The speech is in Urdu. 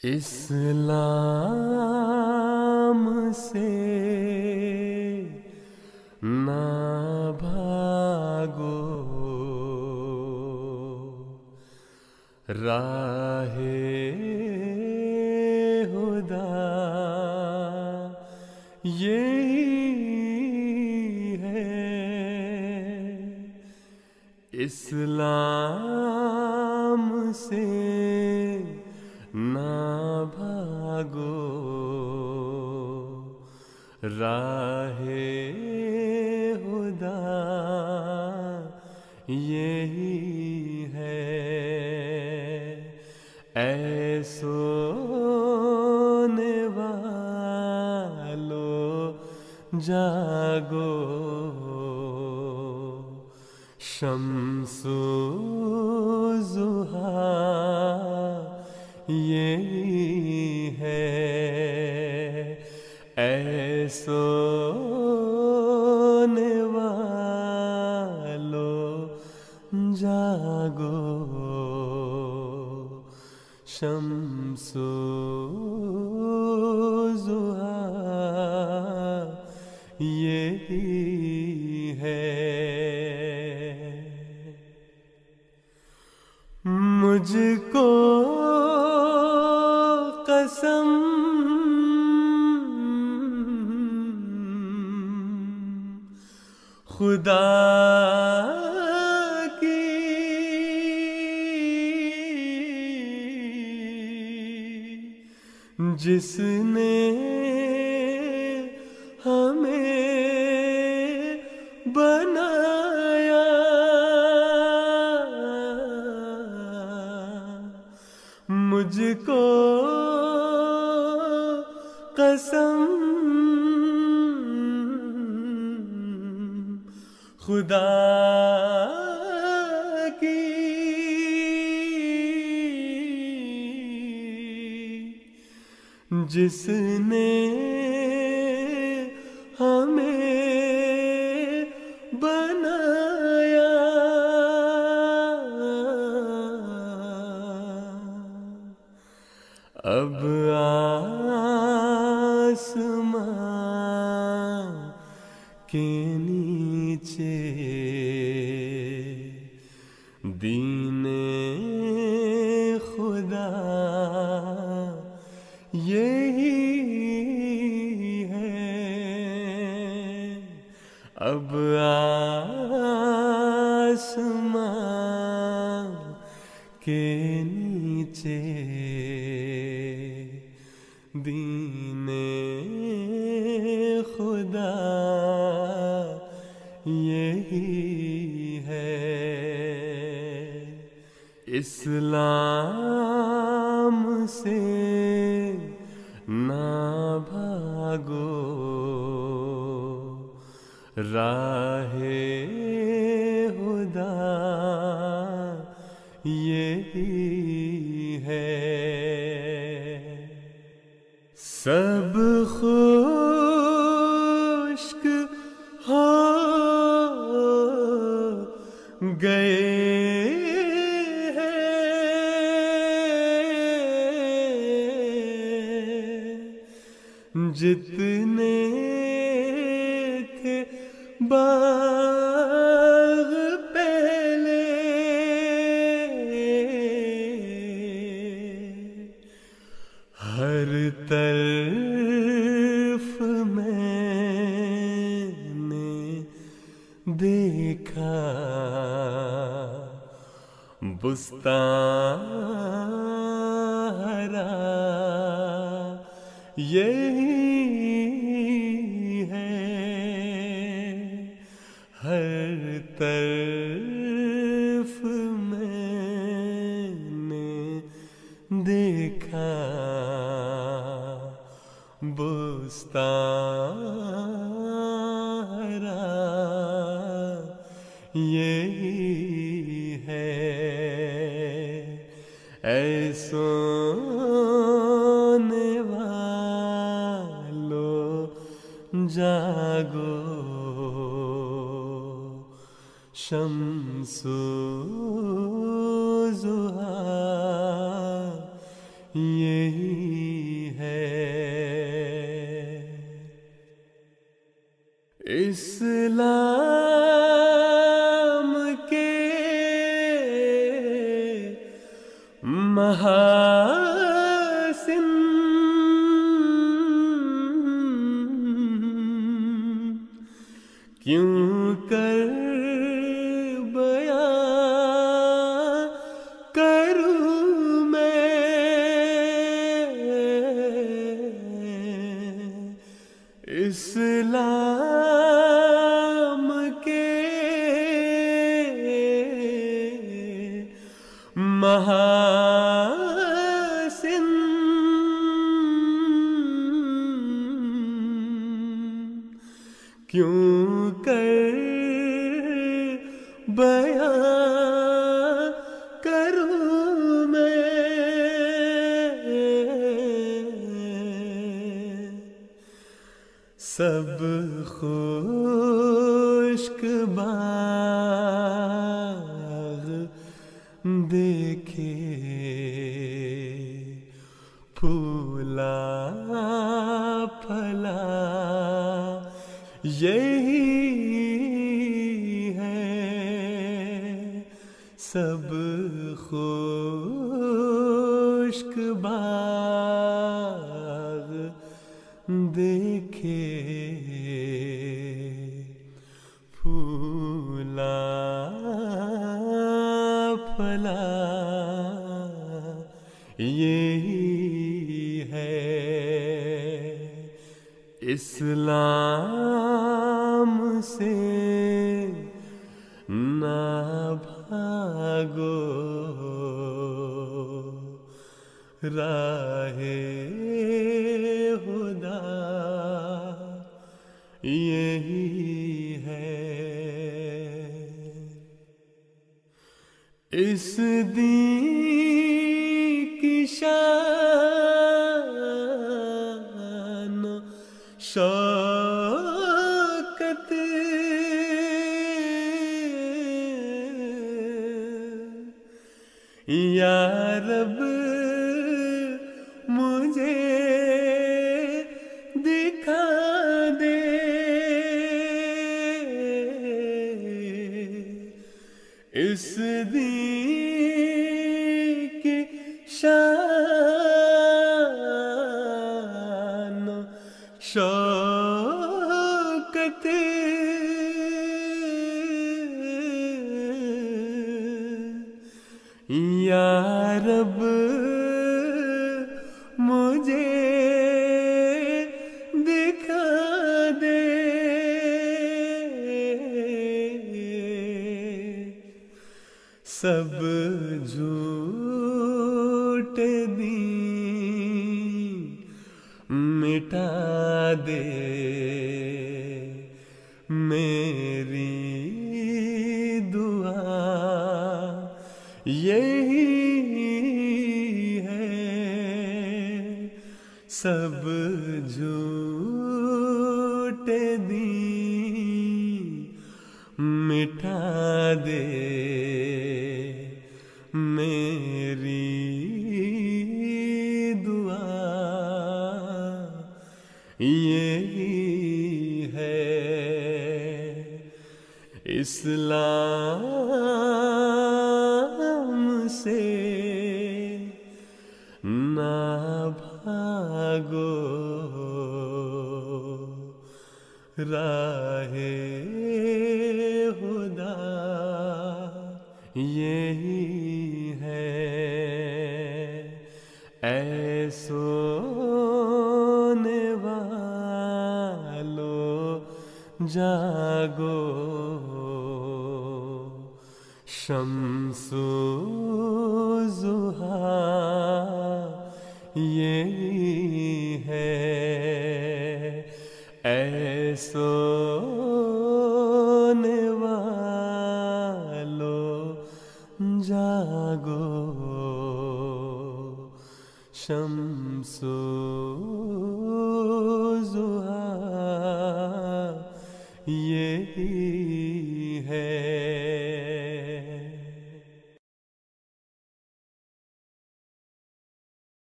اسلام سے نہ بھاگو، راہ خدا یہی ہے۔ اسلام سے نہ بھاگو، راہ خدا یہی ہے۔ اے سونے والو جاگو، شمس و ضحیٰ یہی ہے۔ اے سونے والو جاگو، شمس و ضحیٰ یہی ہے۔ مجھ کو قسم خدا کی، جس نے ہمیں بنایا، مجھ کو قسم خدا کی، جس نے ہمیں بنایا، اب آسمان کے نیچے دین خدا یہی ہے۔ اب آسمان کے نیچے دین خدا یہی ہے۔ اسلام سے نہ بھاگو، راہ خدا یہی ہے۔ سب خشک ہو گئے جتنے تھے باغ پہلے، ہر طرف میں نے دیکھا بستان ہرا یہی ہے۔ ہر طرف میں نے دیکھا بستان ہرا یہی ہے۔ اے سونے والو جاگو، شمس و ضحیٰ یہی ہے اسلام کے محاسن کیوں کر بیان کروں میں اسلام کے محاسن کیوں کر بیان کروں میں سب خشک باغ دیکھے پھولا پھلا یہی ہے سب خشک باغ دیکھے پھولا پھلا یہی ہے اسلام سے نہ بھاگو راہ خدا یہی ہے اس دین کی شان شوکت یا رب مجھے دکھا دے اس دین کی شان شوکت یا رب مجھے دکھا دے سب جھوٹ دین مٹا دے میری دعا یہی ہے سب جھوٹ دین مٹا دے میری دعا یہی ہے اسلام سے نہ بھاگو راہ خدا یہی ہے اے سونے والو جاگو شمس و ضحیٰ یہی ہے اے سونے والو جاگو شمس و ضحیٰ یہی